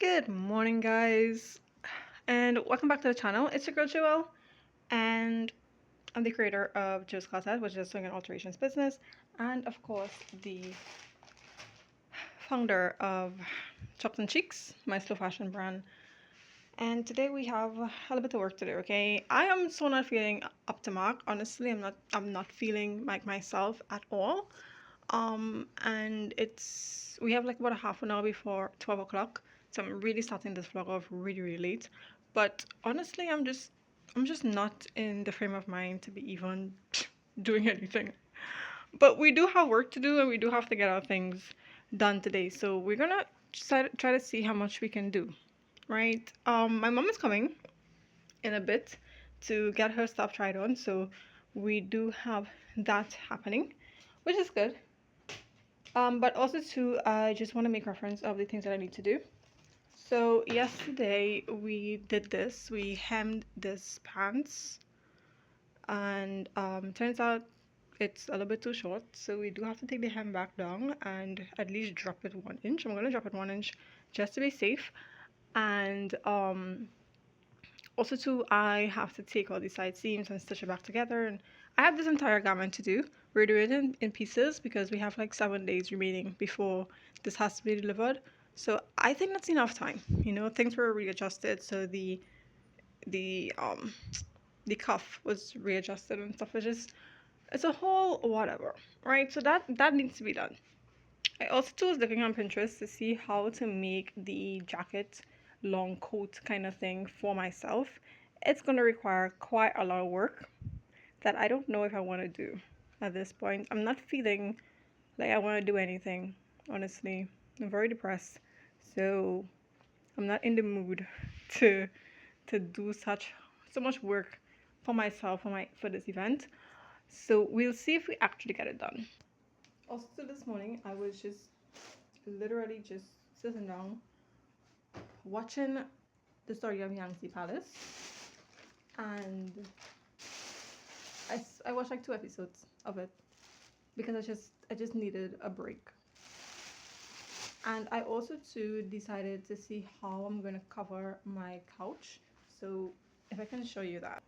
Good morning, guys, and welcome back to the channel. It's your girl Jewel, and I'm the creator of Jewellz Closette, which is a swing and alterations business, and of course, the founder of Chops and Cheeks, my slow fashion brand. And today we have a little bit of work to do. Okay, I am so not feeling up to mark. Honestly, I'm not feeling like myself at all. And we have like about a half an hour before 12 o'clock, so I'm really starting this vlog off really late. But honestly, I'm just not in the frame of mind to be even doing anything. But we do have work to do, and we do have to get our things done today, so we're gonna try to see how much we can do, right? My mom is coming in a bit to get her stuff tried on, so we do have that happening, which is good. But also too, I just want to make reference of the things that I need to do. So yesterday we did this. We hemmed this pants, and turns out it's a little bit too short. So we do have to take the hem back down and at least drop it 1 inch. I'm gonna drop it 1 inch just to be safe. And also too, I have to take all these side seams and stitch it back together. And I have this entire garment to do. We're doing it in pieces because we have like 7 days remaining before this has to be delivered. So I think that's enough time. Things were readjusted, so the um the cuff was readjusted and stuff. It's a whole whatever, right? So that needs to be done. I also too was looking on Pinterest to see how to make the jacket long coat kind of thing for myself. It's going to require quite a lot of work that I don't know if I want to do at this point. I'm not feeling like I want to do anything, honestly. I'm very depressed. So I'm not in the mood to do so much work for myself for this event. So we'll see if we actually get it done. Also this morning I was just literally just sitting down watching the story of Yangtze Palace, and I watched like 2 episodes of it because I just needed a break. And I also too decided to see how I'm going to cover my couch. So if I can show you that.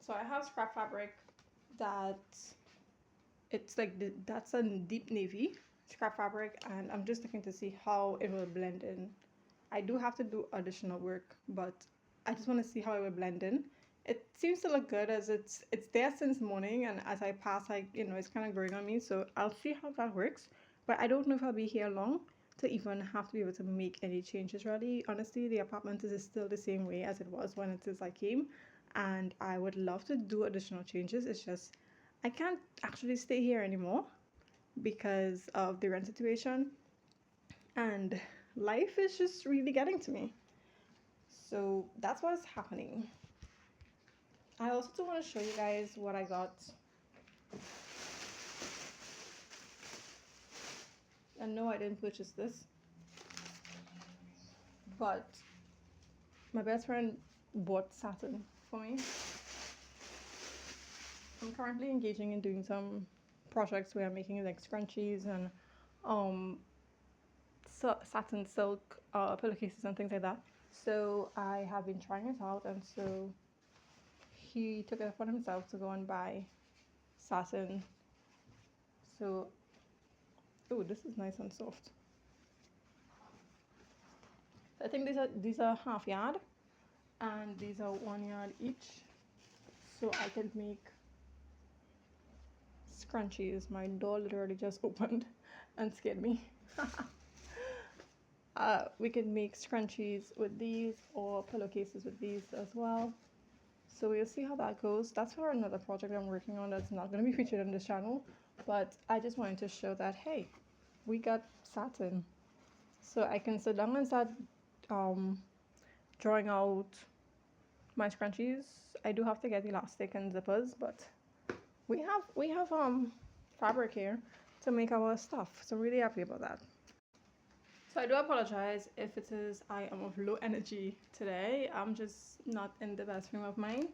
So I have scrap fabric that it's like that's a deep navy scrap fabric, and I'm just looking to see how it will blend in. I do have to do additional work, but I just want to see how it will blend in. It seems to look good as it's there since morning, and as I pass, it's kind of growing on me. So I'll see how that works. But I don't know if I'll be here long to even have to be able to make any changes. Really, honestly, the apartment is still the same way as it was when I came, and I would love to do additional changes. It's just I can't actually stay here anymore because of the rent situation, and life is just really getting to me. So that's what's happening. I also want to show you guys what I got. And no, I didn't purchase this, but my best friend bought satin for me. I'm currently engaging in doing some projects where I'm making like scrunchies and um satin silk pillowcases and things like that. So I have been trying it out, and so he took it upon himself to go and buy satin. So, oh, this is nice and soft. I think these are half yard, and these are 1 yard each. So I can make scrunchies. My door literally just opened and scared me. We can make scrunchies with these or pillowcases with these as well. So we'll see how that goes. That's for another project I'm working on that's not going to be featured on this channel. But I just wanted to show that, hey, we got satin. So I can sit down and start drawing out my scrunchies. I do have to get elastic and zippers, but we have fabric here to make our stuff. So I'm really happy about that. So I do apologize if it is I am of low energy today. I'm just not in the best frame of mind,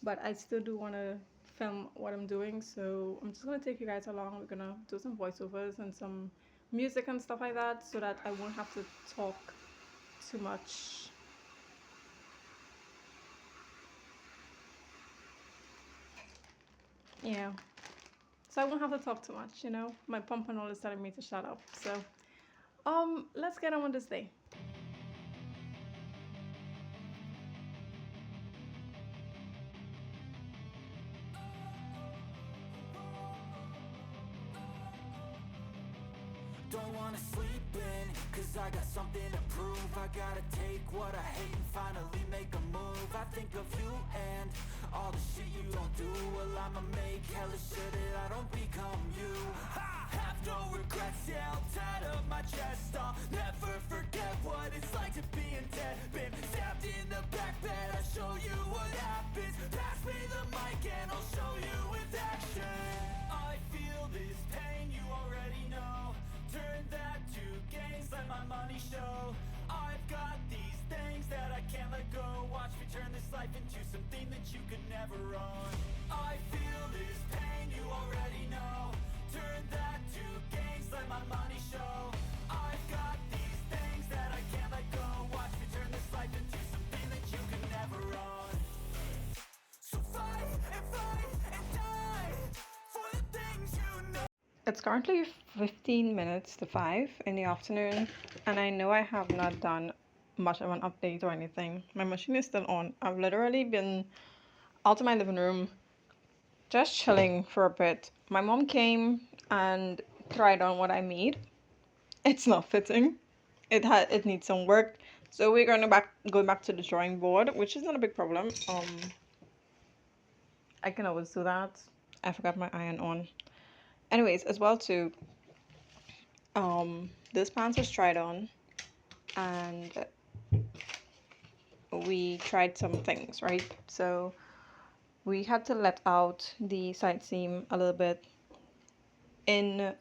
but I still do want to film what I'm doing, so I'm just gonna take you guys along. We're gonna do some voiceovers and some music and stuff like that so that I won't have to talk too much. Yeah. So I won't have to talk too much, you know? My pump and all is telling me to shut up. So let's get on with this day. Don't wanna sleep in, cause I got something to prove. I gotta take what I hate and finally make a move. I think of you and all the shit you don't do. Well, I'ma make hella sure that I don't become you. I have no regrets, yeah, I'll tie up my chest. I'll never forget what it's like to be in debt. Been stabbed in the back bed, I'll show you what happens. Pass me the mic and I'll show you with action. I feel this pain, you already know. Turn that to gains, let my money show. I've got these things that I can't let go. Watch me turn this life into something that you could never own. I feel this pain, you already know. Turn that to gains, let my money show. I've got these things that I can't let go. Watch me turn this life into something that you could never own. So fight and die for the things you know. It's currently 15 minutes to 5 in the afternoon, and I know I have not done much of an update or anything. My machine is still on. I've literally been out of my living room just chilling for a bit. My mom came and tried on what I made. It's not fitting. It needs some work. So we're going to go back to the drawing board, which is not a big problem. I can always do that. I forgot my iron on. Anyways, as well too, this pants was tried on, and we tried some things, right? So we had to let out the side seam a little bit. In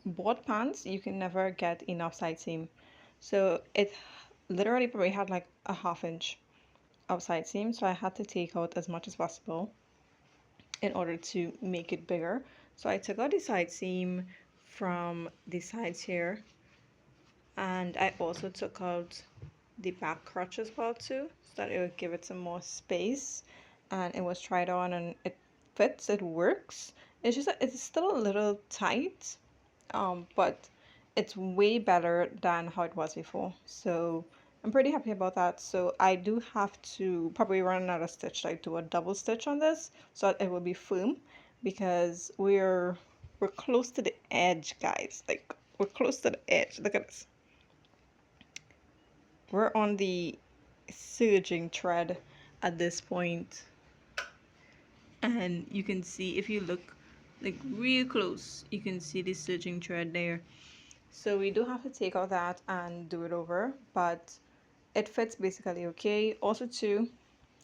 board pants, you can never get enough side seam. So it literally probably had like a half inch of side seam. So I had to take out as much as possible in order to make it bigger. So I took out the side seam from the sides here, and I also took out the back crotch as well too, so that it would give it some more space. And it was tried on and it fits, it works. It's just that it's still a little tight, but it's way better than how it was before. So I'm pretty happy about that. So I do have to probably run another stitch, like do a double stitch on this so that it will be firm, because we're close to the edge, guys. Like, we're close to the edge. Look at this. We're on the surging thread at this point, and you can see, if you look like real close, you can see the surging thread there. So we do have to take out that and do it over, but it fits basically okay. Also too,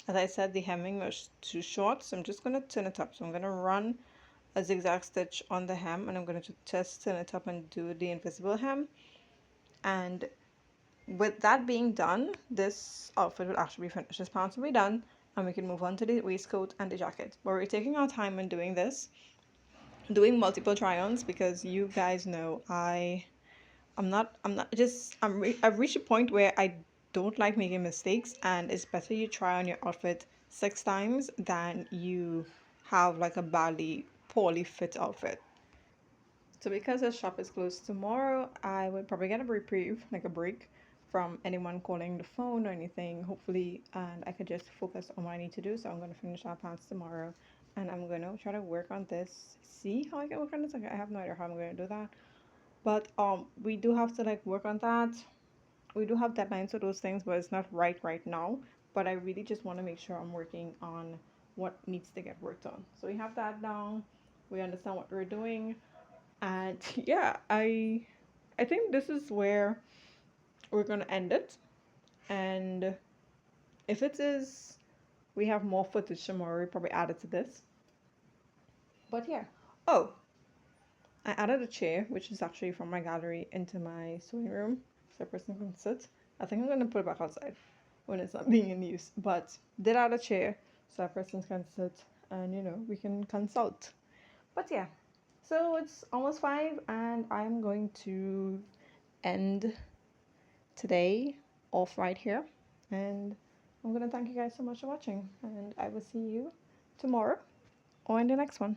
as I said, the hemming was too short, so I'm just going to turn it up. So I'm going to run a zigzag stitch on the hem, and I'm going to just turn it up and do the invisible hem. And with that being done, this outfit will actually be finished. This pants will be done, and we can move on to the waistcoat and the jacket. But we're taking our time in doing this, doing multiple try-ons, because you guys know I've reached a point where I don't like making mistakes, and it's better you try on your outfit 6 times than you have like a poorly fit outfit. So because the shop is closed tomorrow, I would probably get a reprieve, like a break from anyone calling the phone or anything, hopefully, and I could just focus on what I need to do. So I'm gonna finish our pants tomorrow, and I'm gonna try to work on this, see how I can work on this. Like, I have no idea how I'm gonna do that, but we do have to like work on that. We do have deadlines for those things, but it's not right now. But I really just want to make sure I'm working on what needs to get worked on. So we have that down. We understand what we're doing, and yeah, I think this is where we're gonna end it. And if it is, we have more footage tomorrow. We probably add it to this. But yeah. Oh, I added a chair, which is actually from my gallery, into my sewing room, so a person can sit. I think I'm gonna put it back outside when it's not being in use. But did add a chair so a person can sit and we can consult. But yeah, so it's almost 5, and I'm going to end today off right here. And I'm gonna thank you guys so much for watching, and I will see you tomorrow or in the next one.